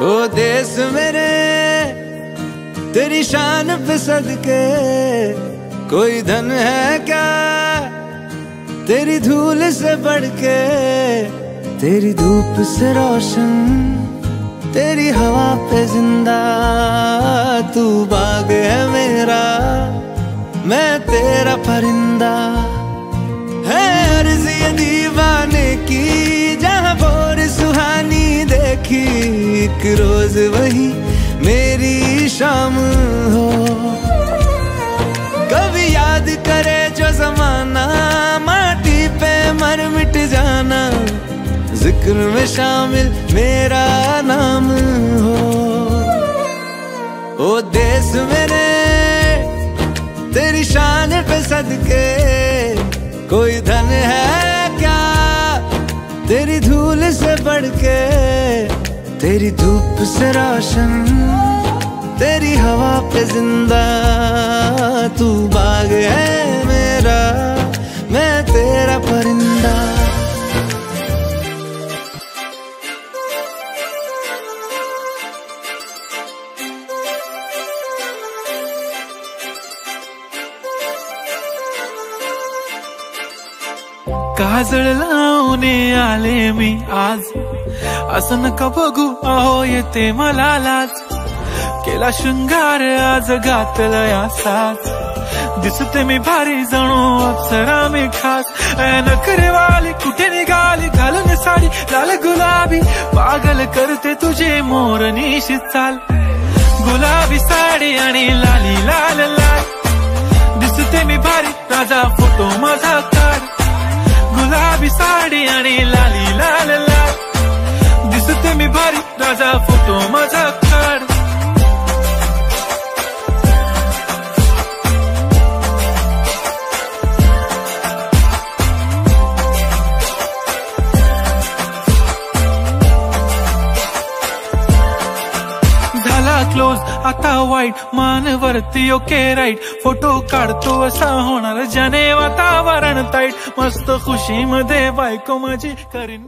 ओ देश मेरे तेरी शान पे सदके, कोई धन है क्या तेरी धूल से बढ़ के। तेरी धूप से रोशन, तेरी हवा पे जिंदा, तू बाग है मेरा, मैं तेरा परिंदा। है अर्ज़ ये दीवाने की, जहाँ बोर सुहानी देखी, एक रोज वही मेरी शाम हो। कभी याद करे जो जमाना, माटी पे मर मिट जाना, जिक्र में शामिल मेरा नाम हो। ओ देश मेरे तेरी शान पे सदके, कोई धन है क्या तेरी धूल से बढ़ के। तेरी धूप से रोशन, तेरी हवा पे जिंदा, तू बाग है मेरा, मैं तेरा परिंदा। काजळ लावणे आले मी आज, असं नका बघू अहो येते मला लाज। केला शृंगार आज घातलया साज, दिसते मी भारी जणू अप्सरा मी खास। नखरेवाली कुठे निघाली घालून साडी लाल गुलाबी, पागल करते तुझे मोरनीशी चाल। गुलाबी साडी आणि लाली लाल लाल, दिसते मी भारी राजा फोटो माझा काढ। गुलाबी साडी आणि लाली लाल लाल, दिसते मी भारी राजा फोटो माझा काढ। झाला क्लोज आता वाईट, मान वरती ओके राईट, फोटो काढतो असा होणार ज्याने वातावरण ताईट। मस्त खुशी मध्ये बायको माझी करीन